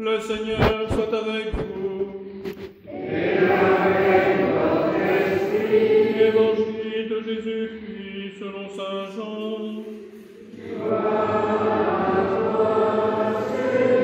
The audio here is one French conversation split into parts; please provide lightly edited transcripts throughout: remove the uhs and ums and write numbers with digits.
Le Seigneur soit avec vous. Et avec votre esprit. Évangile de Jésus-Christ selon saint Jean. Gloire à toi, Seigneur.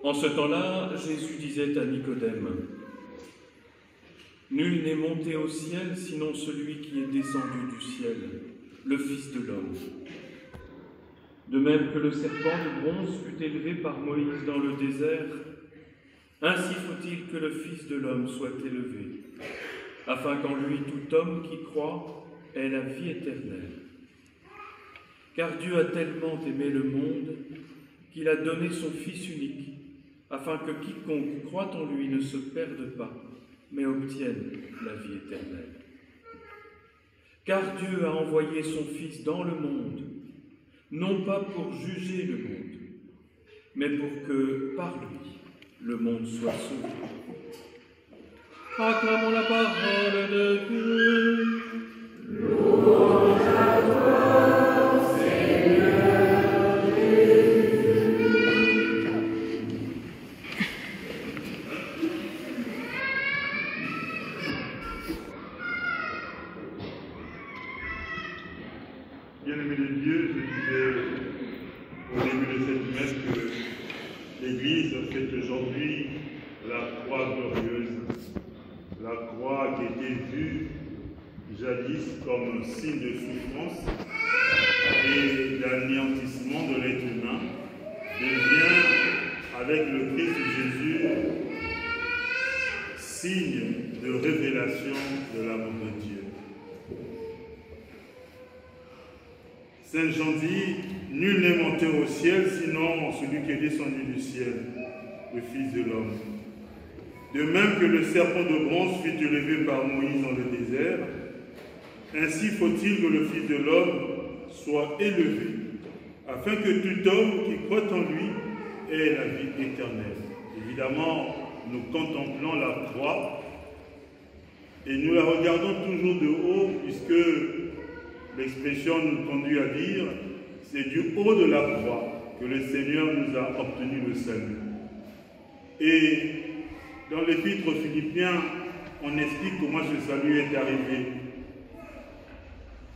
En ce temps-là, Jésus disait à Nicodème, « Nul n'est monté au ciel sinon celui qui est descendu du ciel, le Fils de l'homme. De même que le serpent de bronze fut élevé par Moïse dans le désert, ainsi faut-il que le Fils de l'homme soit élevé, afin qu'en lui tout homme qui croit ait la vie éternelle. Car Dieu a tellement aimé le monde qu'il a donné son Fils unique, afin que quiconque croit en lui ne se perde pas, mais obtienne la vie éternelle. Car Dieu a envoyé son Fils dans le monde, non pas pour juger le monde, mais pour que, par lui, le monde soit sauvé. » Acclamons la parole de Dieu. Louange à toi, Seigneur Jésus. Bien-aimés de Dieu, je disais au début de cette messe que l'Église fête aujourd'hui la croix glorieuse, la croix qui était vue jadis comme signe de souffrance et d'anéantissement de l'être humain, devient avec le Christ Jésus signe de révélation de l'amour de Dieu. Saint Jean dit, nul n'est monté au ciel sinon celui qui est descendu du ciel, le Fils de l'homme. De même que le serpent de bronze fut élevé par Moïse dans le désert, ainsi faut-il que le Fils de l'homme soit élevé, afin que tout homme qui croit en lui ait la vie éternelle. Évidemment, nous contemplons la croix et nous la regardons toujours de haut, puisque l'expression nous conduit à dire, c'est du haut de la croix que le Seigneur nous a obtenu le salut. Et dans l'épître aux Philippiens, on explique comment ce salut est arrivé.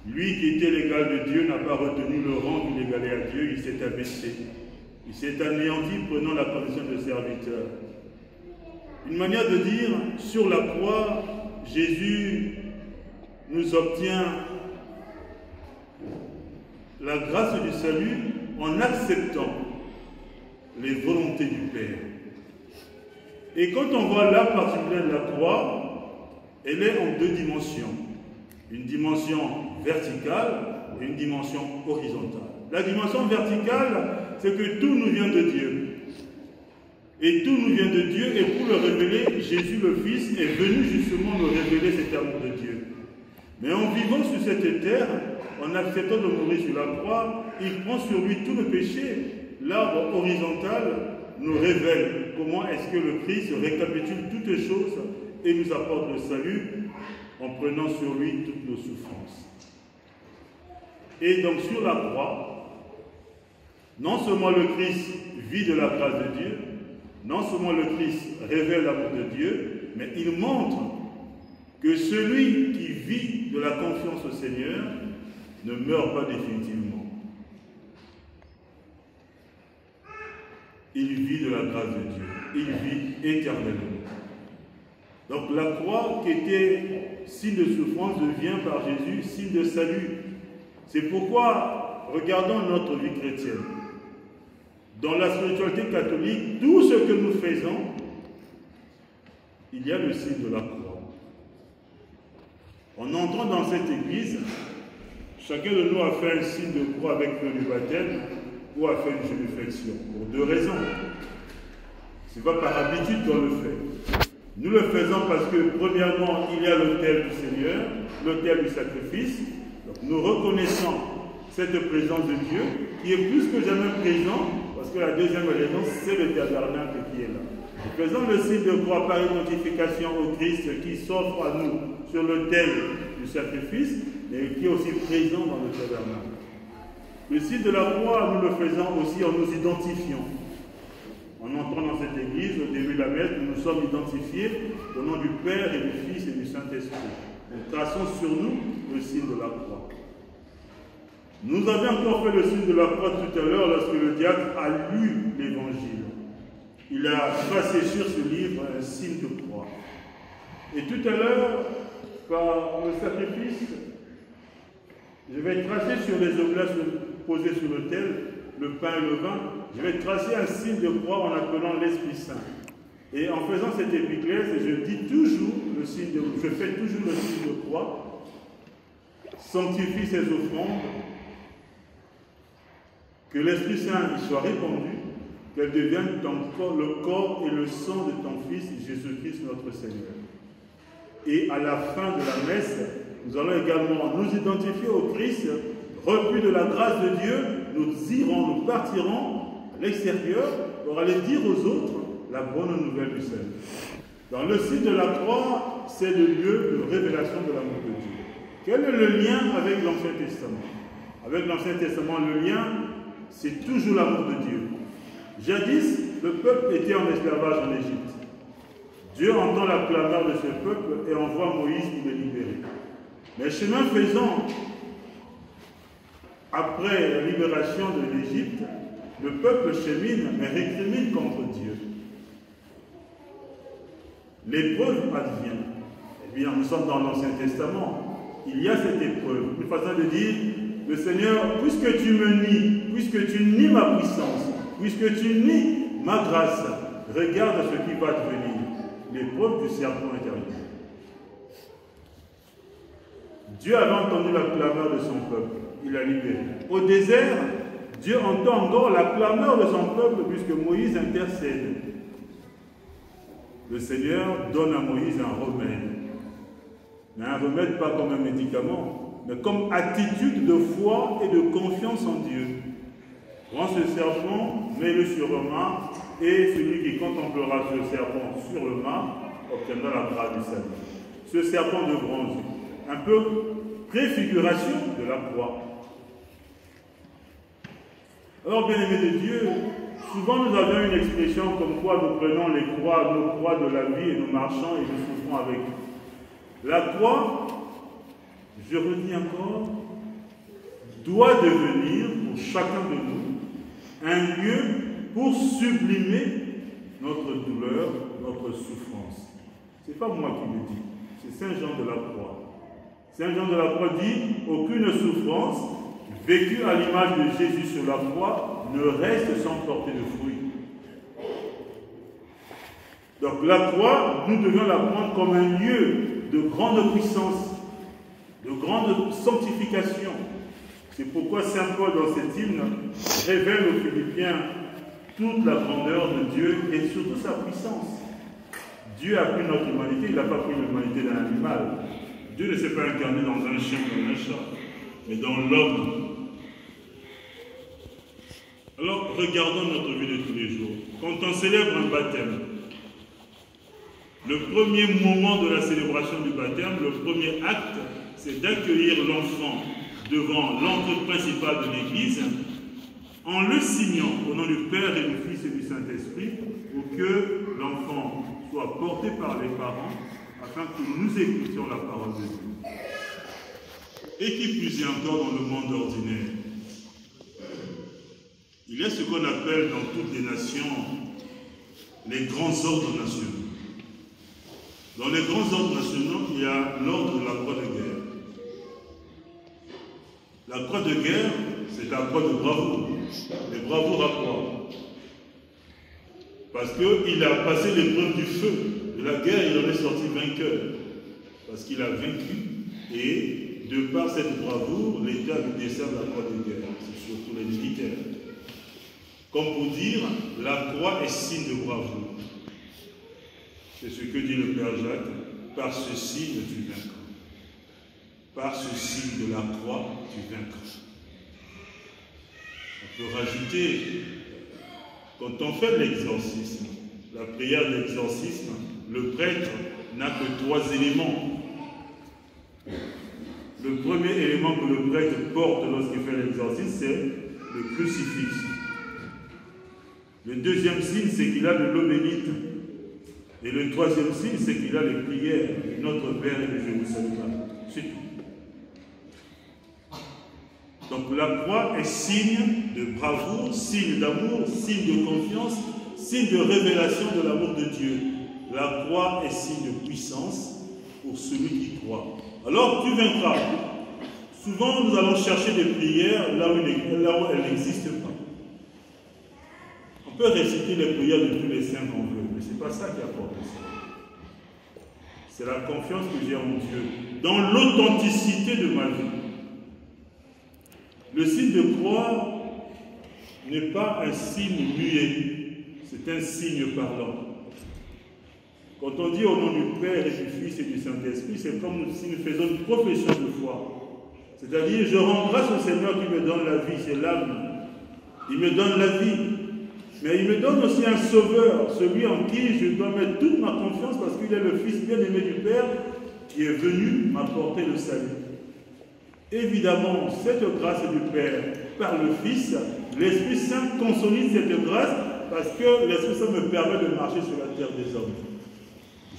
Lui qui était l'égal de Dieu n'a pas retenu le rang qu'il égalait à Dieu, il s'est abaissé. Il s'est anéanti prenant la condition de serviteur. Une manière de dire, sur la croix, Jésus nous obtient la grâce du salut en acceptant les volontés du Père. Et quand on voit l'art particulier de la croix, elle est en deux dimensions. Une dimension verticale et une dimension horizontale. La dimension verticale, c'est que tout nous vient de Dieu. Et tout nous vient de Dieu, et pour le révéler, Jésus le Fils est venu justement nous révéler cet amour de Dieu. Mais en vivant sur cette terre, en acceptant de mourir sur la croix, il prend sur lui tout le péché. L'arbre horizontal nous révèle comment est-ce que le Christ récapitule toutes les choses et nous apporte le salut en prenant sur lui toutes nos souffrances. Et donc sur la croix, non seulement le Christ vit de la grâce de Dieu, non seulement le Christ révèle l'amour de Dieu, mais il montre que celui qui vit de la confiance au Seigneur ne meurt pas définitivement. Il vit de la grâce de Dieu. Il vit éternellement. Donc la croix qui était signe de souffrance devient par Jésus signe de salut. C'est pourquoi, regardons notre vie chrétienne. Dans la spiritualité catholique, tout ce que nous faisons, il y a le signe de la croix. En entrant dans cette église, chacun de nous a fait un signe de croix avec le baptême ou a fait une génuflexion, pour deux raisons. Ce n'est pas par habitude qu'on le fait. Nous le faisons parce que, premièrement, il y a l'autel du Seigneur, l'autel du sacrifice, Donc, nous reconnaissons cette présence de Dieu qui est plus que jamais présent, parce que la deuxième raison, c'est le tabernacle qui est là. Nous faisons le signe de croix par identification au Christ qui s'offre à nous sur l'autel du sacrifice, mais qui est aussi présent dans le tabernacle. Le signe de la croix, nous le faisons aussi en nous identifiant. En entrant dans cette église, au début de la messe, nous nous sommes identifiés au nom du Père et du Fils et du Saint-Esprit. Nous traçons sur nous le signe de la croix. Nous avions encore fait le signe de la croix tout à l'heure lorsque le diacre a lu l'évangile. Il a tracé sur ce livre un signe de croix. Et tout à l'heure, par le sacrifice, je vais tracer sur les oblats posés sur l'autel, le pain et le vin, je vais tracer un signe de croix en appelant l'Esprit Saint. Et en faisant cette épiclèse, je fais toujours le signe de croix, sanctifie ces offrandes, que l'Esprit Saint y soit répandu, qu'elle devienne le corps et le sang de ton Fils, Jésus-Christ notre Seigneur. Et à la fin de la messe, nous allons également nous identifier au Christ, repris de la grâce de Dieu, nous partirons à l'extérieur pour aller dire aux autres la bonne nouvelle du salut. Dans le signe de la croix, c'est le lieu de révélation de l'amour de Dieu. Quel est le lien avec l'Ancien Testament? Avec l'Ancien Testament, le lien, c'est toujours l'amour de Dieu. Jadis, le peuple était en esclavage en Égypte. Dieu entend la clameur de ce peuple et envoie Moïse pour les libérer. Mais chemin faisant, après la libération de l'Égypte, le peuple chemine, mais récrimine contre Dieu. L'épreuve advient. Eh bien, nous sommes dans l'Ancien Testament. Il y a cette épreuve. Une façon de dire, le Seigneur, puisque tu me nies, puisque tu nies ma puissance, puisque tu nies ma grâce, regarde ce qui va devenir. L'épreuve du serpent est arrivée. Dieu avait entendu la clameur de son peuple. Il l'a libéré. Au désert, Dieu entend encore la clameur de son peuple puisque Moïse intercède. Le Seigneur donne à Moïse un remède. Mais un remède pas comme un médicament, mais comme attitude de foi et de confiance en Dieu. Prends ce serpent, mets-le sur le mât, et celui qui contemplera ce serpent sur le mât obtiendra la grâce du salut. Ce serpent de bronze, un peu préfiguration de la croix. Alors, bien-aimés de Dieu, souvent nous avons une expression comme quoi nous prenons nos croix de la vie et nous marchons et nous souffrons avec. La croix, je redis encore, doit devenir pour chacun de nous un lieu pour sublimer notre douleur, notre souffrance. Ce n'est pas moi qui le dis, c'est Saint Jean de la Croix. Saint Jean de la Croix dit « Aucune souffrance vécue à l'image de Jésus sur la croix ne reste sans porter de fruits. » Donc la croix, nous devons la prendre comme un lieu de grande puissance, de grande sanctification. C'est pourquoi Saint Paul, dans cet hymne, révèle aux Philippiens toute la grandeur de Dieu et surtout sa puissance. Dieu a pris notre humanité, il n'a pas pris l'humanité d'un animal. Dieu ne s'est pas incarné dans un chien ou dans un chat, mais dans l'homme. Alors, regardons notre vie de tous les jours. Quand on célèbre un baptême, le premier moment de la célébration du baptême, le premier acte, c'est d'accueillir l'enfant devant l'entrée principale de l'Église en le signant au nom du Père et du Fils et du Saint-Esprit pour que l'enfant soit porté par les parents afin que nous écoutions la parole de Dieu. Et qui plus est encore dans le monde ordinaire. Il y a ce qu'on appelle dans toutes les nations les grands ordres nationaux. Dans les grands ordres nationaux, il y a l'ordre de la croix de guerre. La croix de guerre, c'est la croix de bravoure. Mais bravoure à quoi? Parce qu'il a passé l'épreuve du feu. De la guerre, il en est sorti vainqueur. Parce qu'il a vaincu. Et de par cette bravoure, l'État lui décerne la croix de guerre. C'est surtout les militaires. Comme pour dire, la croix est signe de bravoure. C'est ce que dit le Père Jacques. Par ce signe, tu vaincras. par ce signe de la croix, tu vaincras. On peut rajouter, quand on fait l'exorcisme, la prière d'exorcisme, le prêtre n'a que 3 éléments. Le premier élément que le prêtre porte lorsqu'il fait l'exorcisme, c'est le crucifix. Le deuxième signe, c'est qu'il a de l'eau bénite. Et le troisième signe, c'est qu'il a les prières de Notre Père et de Jérusalem. C'est tout. Donc la croix est signe de bravoure, signe d'amour, signe de confiance, signe de révélation de l'amour de Dieu. La croix est signe de puissance pour celui qui croit. Alors tu vaincras. Souvent nous allons chercher des prières là où elles n'existent pas. On peut réciter les prières de tous les saints qu'on veut, mais ce n'est pas ça qui apporte ça. C'est la confiance que j'ai en Dieu, dans l'authenticité de ma vie. Le signe de croix n'est pas un signe muet, c'est un signe parlant. Quand on dit au nom du Père et du Fils et du Saint-Esprit, c'est comme si nous faisions une profession de foi. C'est-à-dire, je rends grâce au Seigneur qui me donne la vie, c'est l'âme. Il me donne la vie. Mais il me donne aussi un sauveur, celui en qui je dois mettre toute ma confiance parce qu'il est le Fils bien-aimé du Père qui est venu m'apporter le salut. Évidemment, cette grâce du Père par le Fils, l'Esprit Saint consolide cette grâce parce que l'Esprit Saint me permet de marcher sur la terre des hommes.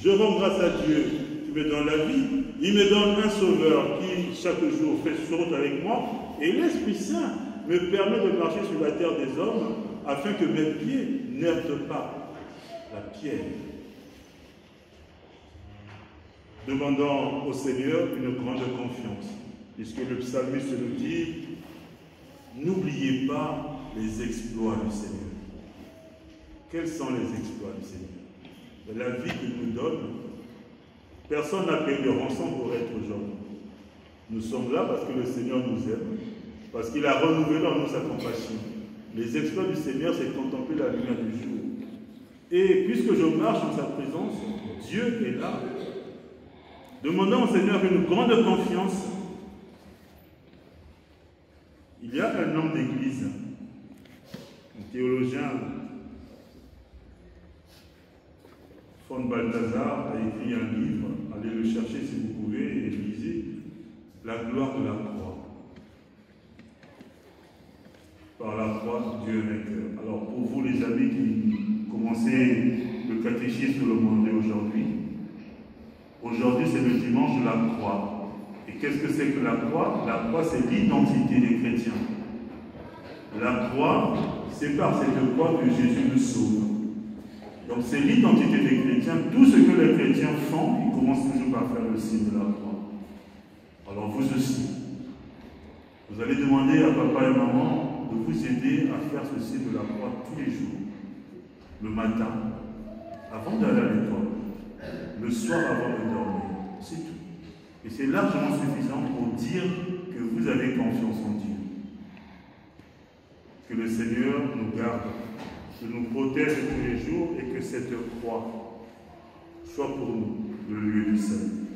Je rends grâce à Dieu qui me donne la vie, il me donne un sauveur qui chaque jour fait route avec moi et l'Esprit Saint me permet de marcher sur la terre des hommes afin que mes pieds n'heurtent pas la pierre. Demandons au Seigneur une grande confiance, puisque le psalmiste nous dit, n'oubliez pas les exploits du Seigneur. Quels sont les exploits du Seigneur? La vie qu'il nous donne, personne n'a payé de rançon pour être aujourd'hui. Nous sommes là parce que le Seigneur nous aime, parce qu'il a renouvelé en nous sa compassion. Les exploits du Seigneur, c'est contempler la lumière du jour. Et puisque je marche en sa présence, Dieu est là. Demandons au Seigneur une grande confiance. Il y a un homme d'église, un théologien, Von Balthasar, a écrit un livre, allez le chercher si vous pouvez et lisez, La gloire de la croix. Par la croix, Dieu est vainqueur. Alors pour vous les amis qui commencez le catéchisme le demanderez aujourd'hui, aujourd'hui c'est le dimanche de la croix. Et qu'est-ce que c'est que la croix? La croix c'est l'identité des chrétiens. La croix, c'est par cette croix que Jésus nous sauve. Donc c'est l'identité des chrétiens. Tout ce que les chrétiens font, ils commencent toujours par faire le signe de la croix. Alors vous aussi, vous allez demander à papa et maman de vous aider à faire ce signe de la croix tous les jours. Le matin, avant d'aller à l'école, le soir avant de dormir. C'est tout. Et c'est largement suffisant pour dire que vous avez confiance en Dieu. Que le Seigneur nous garde, que nous protège tous les jours et que cette croix soit pour nous le lieu du salut.